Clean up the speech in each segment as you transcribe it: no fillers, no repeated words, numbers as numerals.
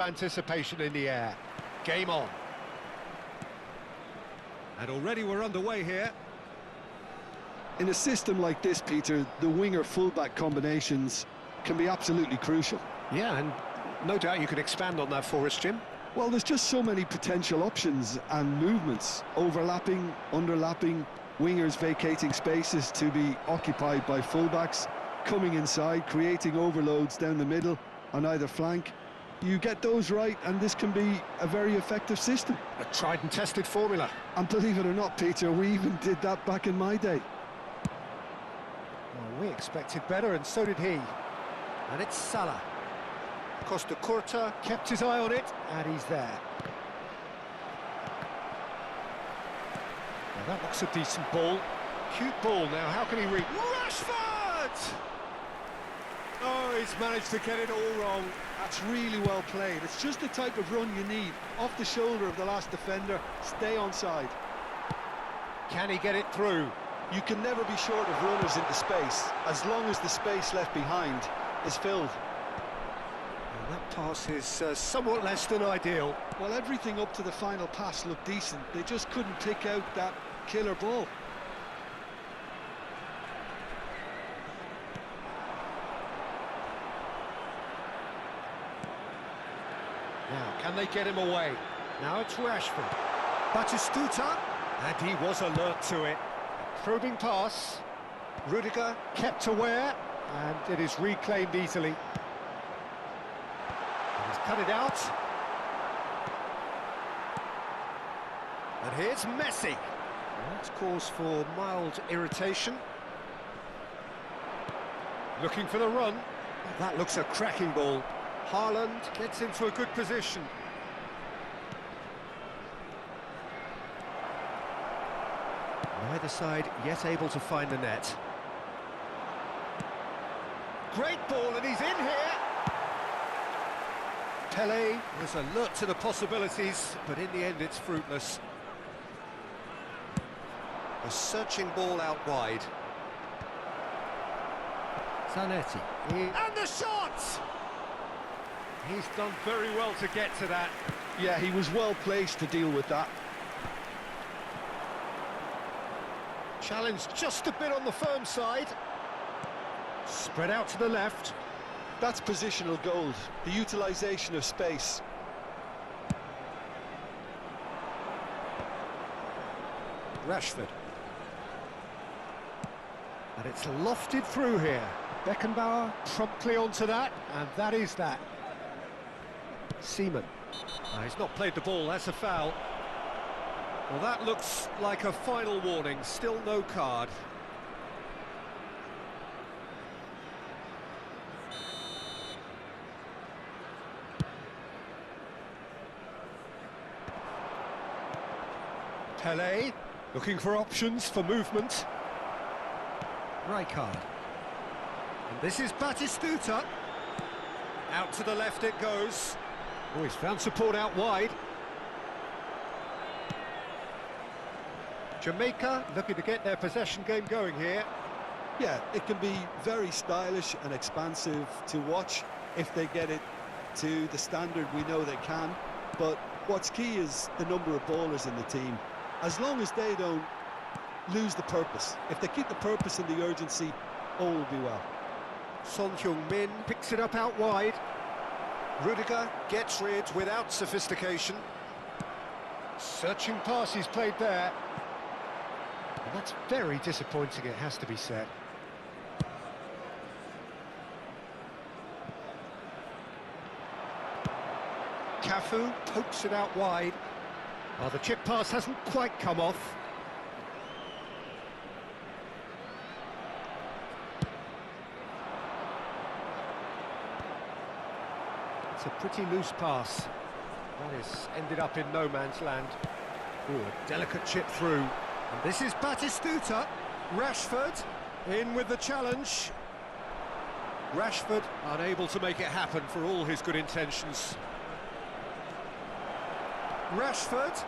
Anticipation in the air. Game on. And already we're underway here. In a system like this, Peter, the winger-fullback combinations can be absolutely crucial. Yeah, and no doubt you could expand on that for us, Jim. Well, there's just so many potential options and movements. Overlapping, underlapping, wingers vacating spaces to be occupied by fullbacks, coming inside, creating overloads down the middle on either flank. You get those right, and this can be a very effective system. A tried and tested formula. And believe it or not, Peter, we even did that back in my day. Well, we expected better, and so did he. And it's Salah. Costa Curta kept his eye on it, and he's there. Well, that looks a decent ball. Cute ball now, how can he reach? Rashford! Oh, he's managed to get it all wrong. That's really well played. It's just the type of run you need. Off the shoulder of the last defender, stay onside. Can he get it through? You can never be short of runners into space, as long as the space left behind is filled. And that pass is somewhat less than ideal. Well, everything up to the final pass looked decent. They just couldn't pick out that killer ball. Now, can they get him away? Now it's Rashford. Batistuta, and he was alert to it. Probing pass. Rudiger kept aware, and it is reclaimed easily. And he's cut it out. And here's Messi. Well, that's cause for mild irritation. Looking for the run. That looks a cracking ball. Haaland gets into a good position. Neither side yet able to find the net. Great ball, and he's in here! Pele was alert to the possibilities, but in the end it's fruitless. A searching ball out wide. Zanetti. And the shot! He's done very well to get to that. Yeah, he was well placed to deal with that. Challenged just a bit on the firm side. Spread out to the left. That's positional gold, the utilisation of space. Rashford. And it's lofted through here. Beckenbauer promptly onto that, and that is that. Seaman. He's not played the ball, that's a foul. Well, that looks like a final warning, still no card. Pele, looking for options for movement. Rijkaard. And this is Batistuta. Out to the left it goes. Oh, he's found support out wide. Jamaica looking to get their possession game going here. Yeah, it can be very stylish and expansive to watch if they get it to the standard we know they can. But what's key is the number of ballers in the team. As long as they don't lose the purpose. If they keep the purpose and the urgency, all will be well. Son Heung-min picks it up out wide. Rudiger gets rid without sophistication. Searching pass he's played there. And that's very disappointing, it has to be said. Cafu pokes it out wide. Oh, the chip pass hasn't quite come off. It's a pretty loose pass. That is ended up in no man's land. Ooh, a delicate chip through. And this is Batistuta. Rashford in with the challenge. Rashford unable to make it happen for all his good intentions. Rashford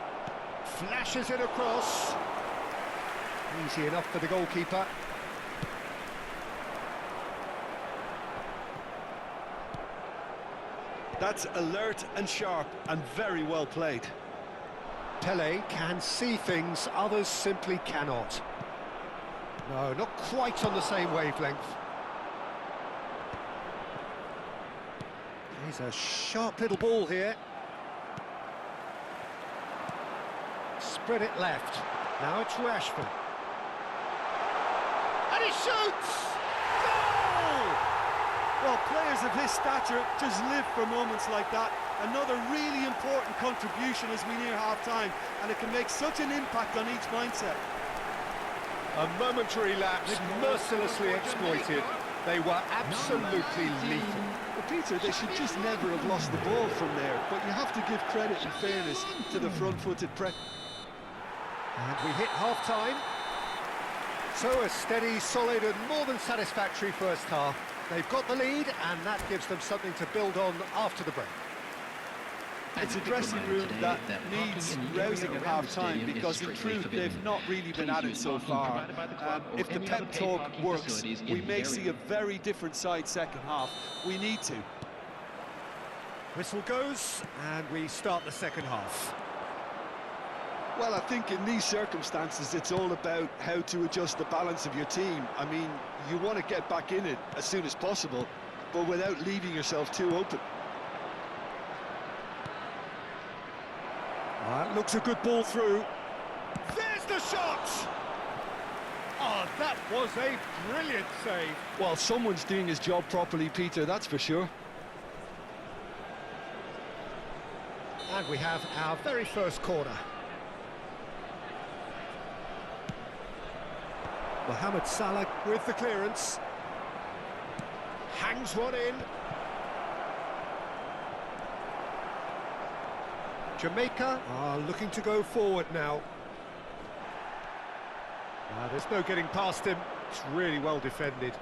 flashes it across. Easy enough for the goalkeeper. That's alert and sharp and very well played. Pele can see things others simply cannot. No, not quite on the same wavelength. He's a sharp little ball here. Spread it left. Now it's Rashford. And he shoots! Goal! Well, players of his stature just live for moments like that. Another really important contribution as we near half-time, and it can make such an impact on each mindset. A momentary lapse, mercilessly exploited. They were absolutely lethal. Well, Peter, they should just never have lost the ball from there, but you have to give credit and fairness to the front-footed press. And we hit half-time. So a steady, solid and more than satisfactory first half. They've got the lead and that gives them something to build on after the break. It's a dressing room that needs rousing at half-time because in truth they've not really been at it so far. If the pep talk works, we may see a very different side second half. We need to. Whistle goes and we start the second half. Well, I think in these circumstances it's all about how to adjust the balance of your team. I mean, you want to get back in it as soon as possible, but without leaving yourself too open. That looks a good ball through. There's the shot! Oh, that was a brilliant save. Well, someone's doing his job properly, Peter, that's for sure. And we have our very first corner. Mohamed Salah with the clearance. Hangs one in. Jamaica are looking to go forward now. There's no getting past him. It's really well defended.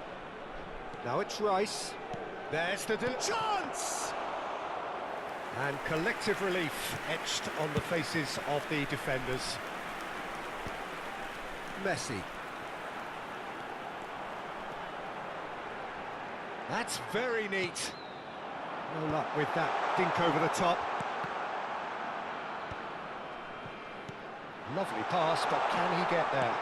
Now it's Rice. There's the chance! And collective relief etched on the faces of the defenders. Messi. That's very neat. No luck with that dink over the top. Lovely pass, but can he get there?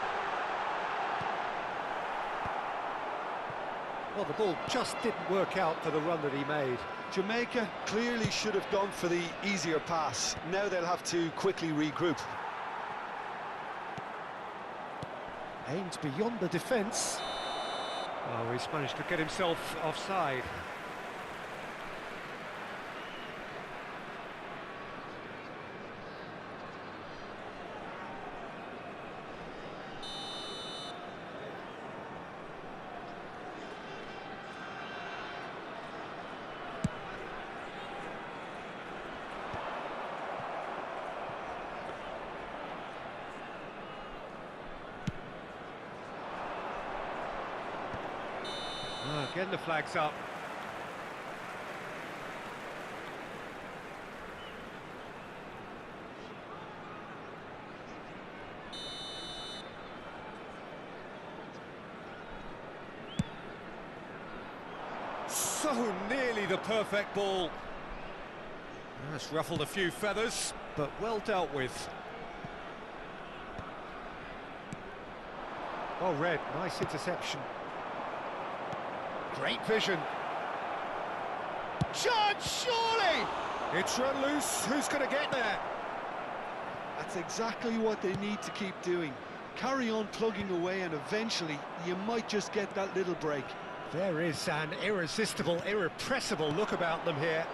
Well, the ball just didn't work out for the run that he made. Jamaica clearly should have gone for the easier pass. Now they'll have to quickly regroup. Aimed beyond the defence. Oh, he's managed to get himself offside. Getting the flags up. So nearly the perfect ball. That's ruffled a few feathers, but well dealt with. Oh, Red, nice interception. Great vision. Chance, surely! It's run loose, who's going to get there? That's exactly what they need to keep doing. Carry on plugging away and eventually you might just get that little break. There is an irresistible, irrepressible look about them here.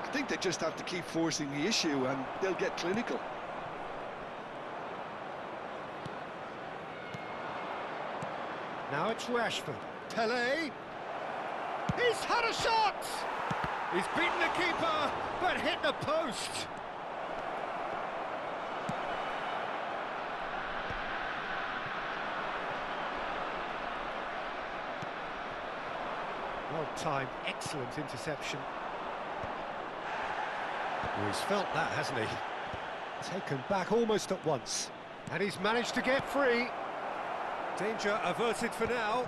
I think they just have to keep forcing the issue and they'll get clinical. Now it's Rashford. Pele! He's had a shot! He's beaten the keeper, but hit the post. Well timed, excellent interception. Oh, he's felt that, hasn't he? Taken back almost at once. And he's managed to get free. Danger averted for now.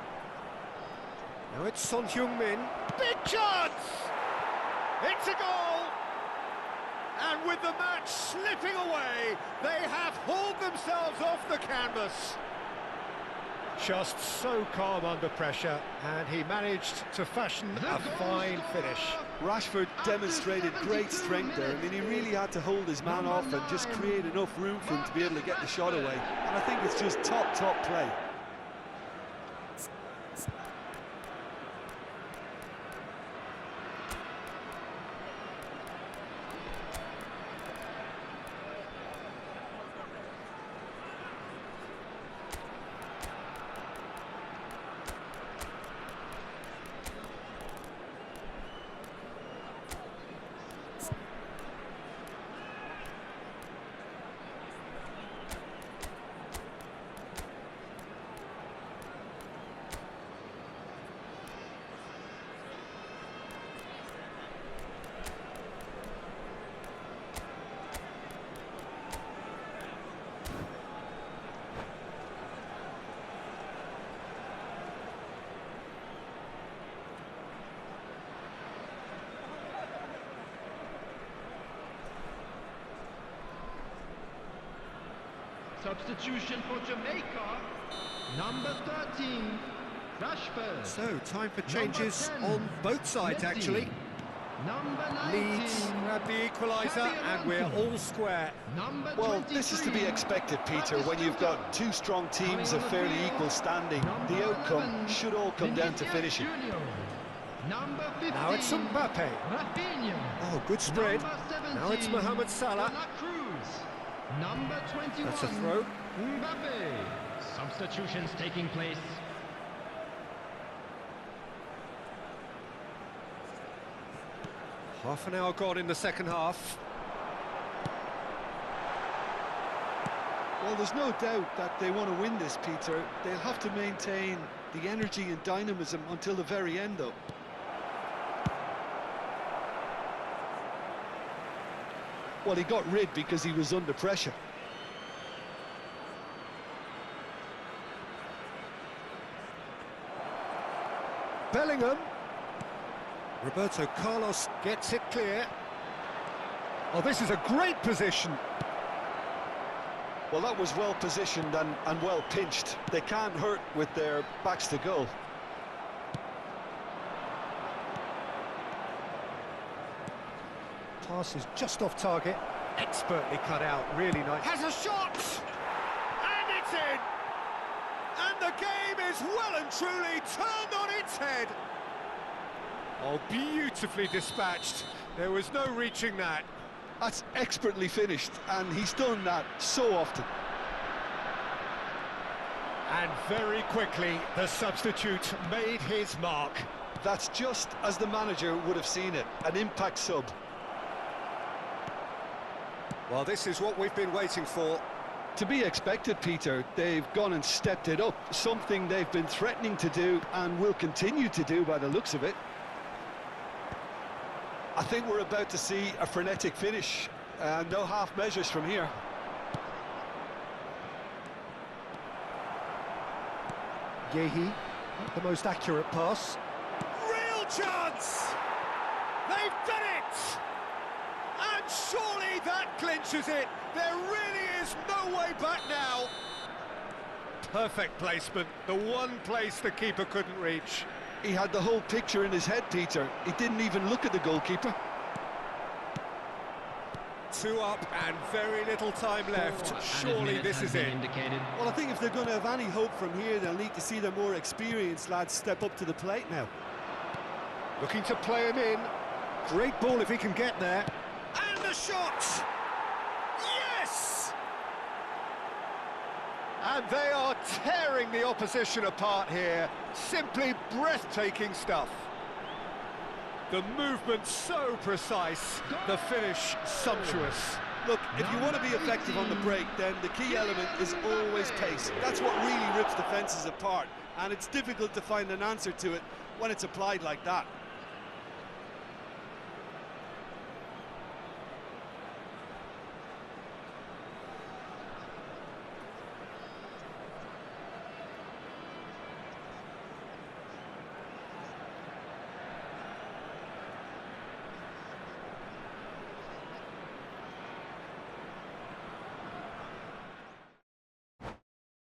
Now it's Son Heung-min. Big chance! It's a goal! And with the match slipping away, they have hauled themselves off the canvas. Just so calm under pressure, and he managed to fashion a fine finish. Rashford demonstrated great strength there. I mean, he really had to hold his man off and just create enough room for him to be able to get the shot away. And I think it's just top play. Substitution for Jamaica, number 13, Rashford. So, time for changes on both sides, actually. Number 19, Leeds grab the equaliser, and we're all square. Well, this is to be expected, Peter, when you've got two strong teams of fairly equal standing. The outcome should all come down to finishing. Number 15, Now it's Mbappe. Rafinha. Oh, good spread. Number 17, Now it's Mohamed Salah. De La Cruz. Number 21, That's a throw. Mbappe. Substitutions taking place. Half an hour gone in the second half. Well, there's no doubt that they want to win this, Peter. They'll have to maintain the energy and dynamism until the very end, though. Well, he got rid because he was under pressure. Bellingham. Roberto Carlos gets it clear. Oh, this is a great position. Well, that was well positioned and well pinched. They can't hurt with their backs to goal. Pass is just off target. Expertly cut out, really nice. Has a shot! And it's in! And the game is well and truly turned on its head. Oh, beautifully dispatched. There was no reaching that. That's expertly finished, and he's done that so often. And very quickly, the substitute made his mark. That's just as the manager would have seen it, an impact sub. Well, this is what we've been waiting for. To be expected, Peter. They've gone and stepped it up, something they've been threatening to do and will continue to do by the looks of it. I think we're about to see a frenetic finish, no half measures from here. Yehi, not the most accurate pass. Real chance! They've done it! And surely that clinches it. There really is no way back now. Perfect placement, the one place the keeper couldn't reach. He had the whole picture in his head, Peter. He didn't even look at the goalkeeper. 2 up and very little time left. Surely this is it. Well, I think if they're going to have any hope from here, they'll need to see their more experienced lads step up to the plate now. Looking to play him in. Great ball if he can get there. And the shot! Yes! And they are tearing the opposition apart here. Simply breathtaking stuff. The movement so precise, the finish sumptuous. Look, if you want to be effective on the break, then the key element is always pace. That's what really rips defences apart, and it's difficult to find an answer to it when it's applied like that.